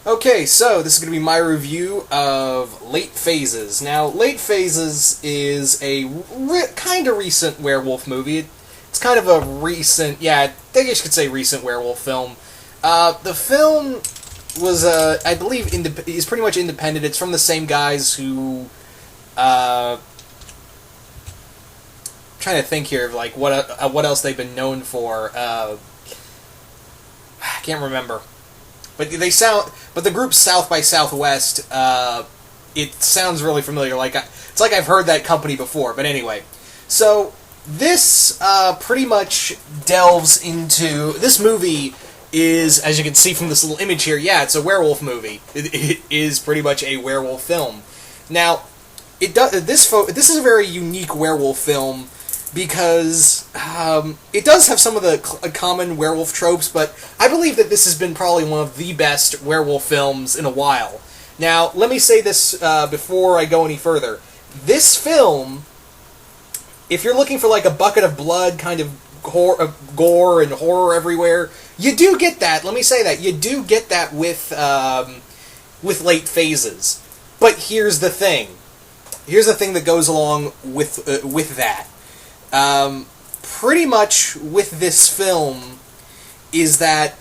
Okay, so this is going to be my review of Late Phases. Now, Late Phases is a kind of recent werewolf movie. It's kind of a recent, yeah, I guess you could say recent werewolf film. The film was, I believe, is pretty much independent. It's from the same guys who, trying to think here of like what else they've been known for. I can't remember. But but the group South by Southwest, it sounds really familiar. It's like I've heard that company before. But anyway, so this pretty much delves into this movie is, as you can see from this little image here, yeah, it's a werewolf movie. It is pretty much a werewolf film. Now, this is a very unique werewolf film because it does have some of the common werewolf tropes, but I believe that this has been probably one of the best werewolf films in a while. Now, let me say this before I go any further. This film, if you're looking for like a bucket of blood, kind of gore and horror everywhere, you do get that. Let me say that. You do get that with Late Phases. But here's the thing. Here's the thing that goes along with that. Pretty much with this film is that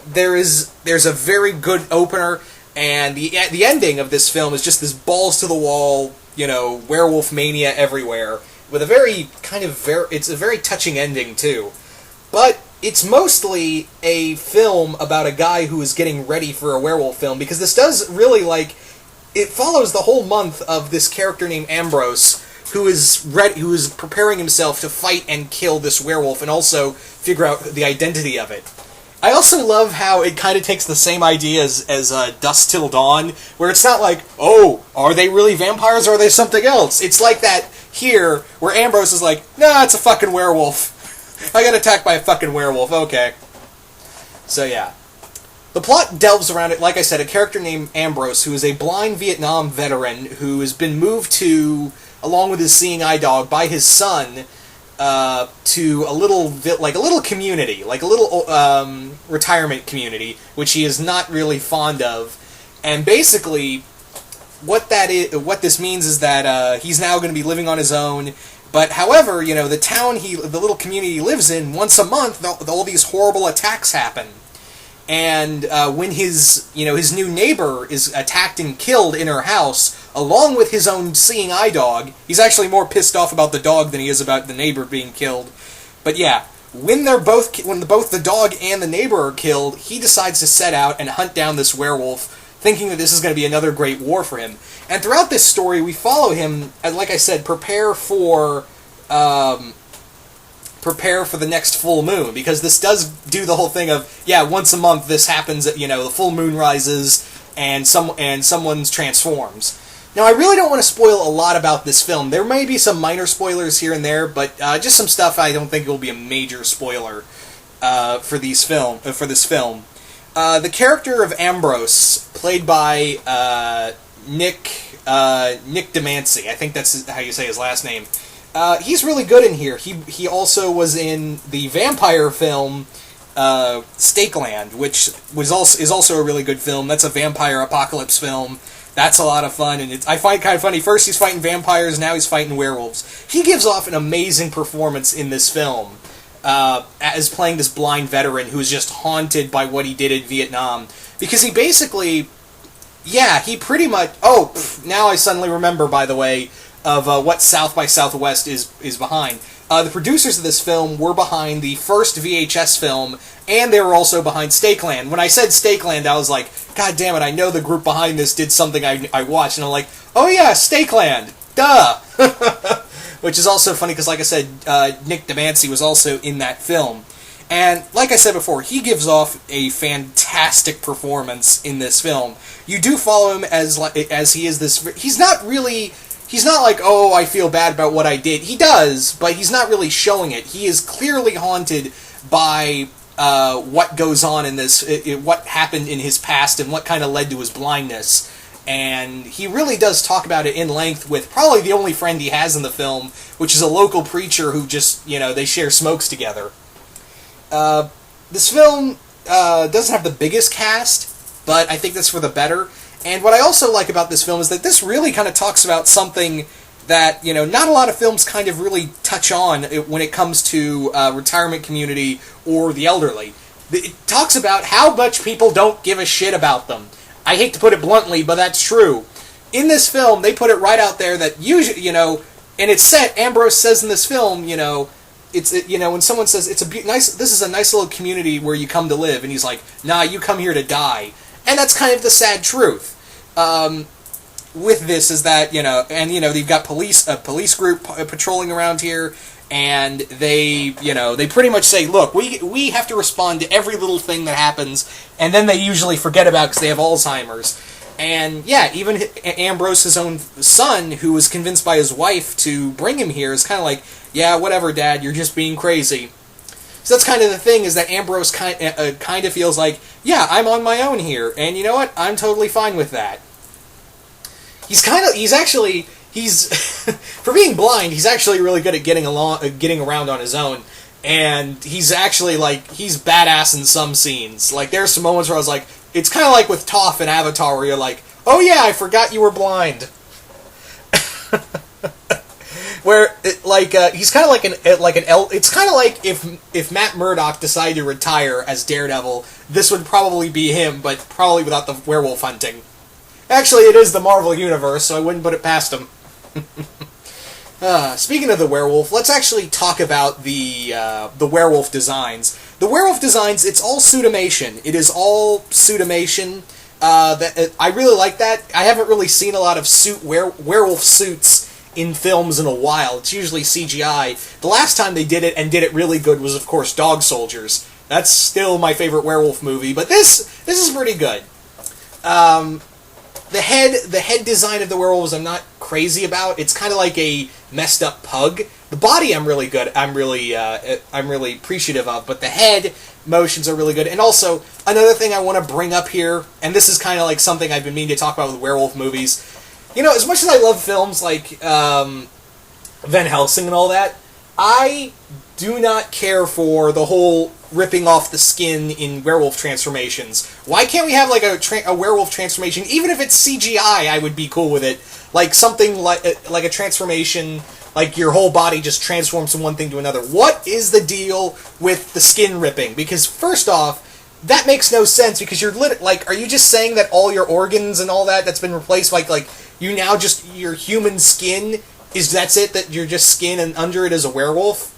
there's a very good opener, and the ending of this film is just this balls to the wall, werewolf mania everywhere, with it's a very touching ending too. But it's mostly a film about a guy who is getting ready for a werewolf film, because this does really it follows the whole month of this character named Ambrose, who is preparing himself to fight and kill this werewolf, and also figure out the identity of it. I also love how it kind of takes the same idea as Dusk Till Dawn, where it's not like, oh, are they really vampires or are they something else? It's like that here, where Ambrose is like, nah, it's a fucking werewolf. I got attacked by a fucking werewolf, okay. So yeah. The plot delves around it, like I said, a character named Ambrose, who is a blind Vietnam veteran who has been moved to, along with his seeing eye dog, by his son, to a little community, like a little retirement community, which he is not really fond of. And basically, what this means is that he's now going to be living on his own. But however, the little community he lives in, once a month, all these horrible attacks happen. And when his new neighbor is attacked and killed in her house, along with his own seeing eye dog, he's actually more pissed off about the dog than he is about the neighbor being killed. But yeah, when both the dog and the neighbor are killed, he decides to set out and hunt down this werewolf, thinking that this is going to be another great war for him. And throughout this story, we follow him, and like I said, prepare for the next full moon, because this does do the whole thing of, yeah, once a month this happens, the full moon rises and someone transforms. Now, I really don't want to spoil a lot about this film. There may be some minor spoilers here and there, but just some stuff I don't think will be a major spoiler for this film. The character of Ambrose, played by Nick Demancey, I think that's how you say his last name. He's really good in here. He also was in the vampire film Stakeland, which is also a really good film. That's a vampire apocalypse film. That's a lot of fun, and I find it kind of funny. First he's fighting vampires, now he's fighting werewolves. He gives off an amazing performance in this film, as playing this blind veteran who is just haunted by what he did in Vietnam. Because he basically, he pretty much... now I suddenly remember, by the way, of what South by Southwest is behind. The producers of this film were behind the first VHS film, and they were also behind Stakeland. When I said Stakeland, I was like, God damn it, I know the group behind this did something I watched, and I'm like, oh yeah, Stakeland, duh! Which is also funny, because like I said, Nick Demancey was also in that film. And like I said before, he gives off a fantastic performance in this film. You do follow him as he is this... He's not like, oh, I feel bad about what I did. He does, but he's not really showing it. He is clearly haunted by what goes on in this, what happened in his past, and what kind of led to his blindness. And he really does talk about it in length with probably the only friend he has in the film, which is a local preacher who just, they share smokes together. This film doesn't have the biggest cast, but I think that's for the better. And what I also like about this film is that this really kind of talks about something that, not a lot of films kind of really touch on when it comes to retirement community or the elderly. It talks about how much people don't give a shit about them. I hate to put it bluntly, but that's true. In this film, they put it right out there that usually, and it's set, Ambrose says in this film, when someone says, this is a nice little community where you come to live, and he's like, nah, you come here to die. And that's kind of the sad truth. With this is that, they've got a police group patrolling around here, and they pretty much say, look, we have to respond to every little thing that happens, and then they usually forget about it because they have Alzheimer's. And yeah, even Ambrose, his own son, who was convinced by his wife to bring him here, is kind of like, yeah, whatever, Dad, you're just being crazy. So that's kind of the thing, is that Ambrose kind of feels like, yeah, I'm on my own here, and you know what? I'm totally fine with that. For being blind, he's actually really good at getting around on his own, and he's actually, he's badass in some scenes. Like, there's some moments where I was like, it's kind of like with Toph in Avatar, where you're like, oh yeah, I forgot you were blind. Where, he's kind of it's kind of like if Matt Murdock decided to retire as Daredevil, this would probably be him, but probably without the werewolf hunting. Actually, it is the Marvel Universe, so I wouldn't put it past him. Speaking of the werewolf, let's actually talk about the werewolf designs. The werewolf designs, it's all suitimation. It is all suitimation. I really like that. I haven't really seen a lot of werewolf suits in films in a while. It's usually CGI. The last time they did it, and did it really good, was, of course, Dog Soldiers. That's still my favorite werewolf movie, but this is pretty good. The head design of the werewolves I'm not crazy about. It's kind of like a messed up pug. The body I'm really good. I'm really appreciative of, but the head motions are really good. And also another thing I want to bring up here, and this is kind of like something I've been meaning to talk about with werewolf movies. As much as I love films like Van Helsing and all that, I do not care for the whole ripping off the skin in werewolf transformations. Why can't we have a werewolf transformation? Even if it's CGI, I would be cool with it. Like something like a transformation, like your whole body just transforms from one thing to another. What is the deal with the skin ripping? Because first off, that makes no sense, because are you just saying that all your organs and all that's been replaced, you now just, your human skin that's it, that you're just skin and under it is a werewolf?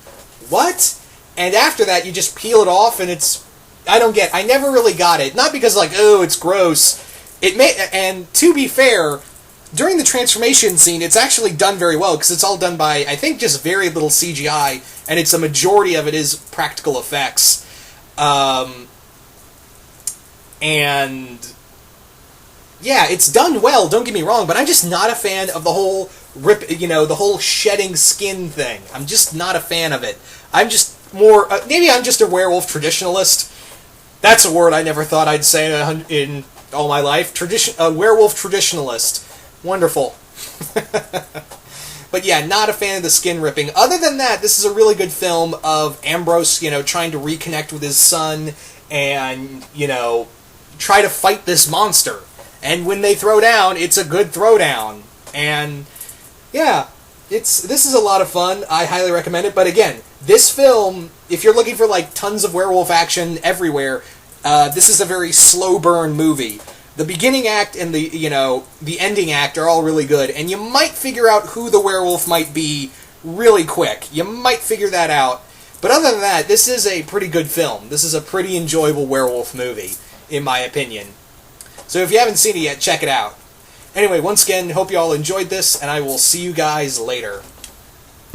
What? And after that, you just peel it off, and I never really got it. Not because, it's gross. And to be fair, during the transformation scene, it's actually done very well, because it's all done by, I think, just very little CGI, and a majority of it is practical effects. And yeah, it's done well, don't get me wrong, but I'm just not a fan of the whole the whole shedding skin thing. I'm just not a fan of it. I'm just more, maybe I'm just a werewolf traditionalist. That's a word I never thought I'd say in all my life. A werewolf traditionalist. Wonderful. But yeah, not a fan of the skin ripping. Other than that, this is a really good film of Ambrose, trying to reconnect with his son and, try to fight this monster. And when they throw down, it's a good throwdown. And yeah, this is a lot of fun. I highly recommend it. But again, this film, if you're looking for tons of werewolf action everywhere, this is a very slow burn movie. The beginning act and the ending act are all really good, and you might figure out who the werewolf might be really quick. You might figure that out. But other than that, this is a pretty good film. This is a pretty enjoyable werewolf movie, in my opinion. So if you haven't seen it yet, check it out. Anyway, once again, hope you all enjoyed this, and I will see you guys later.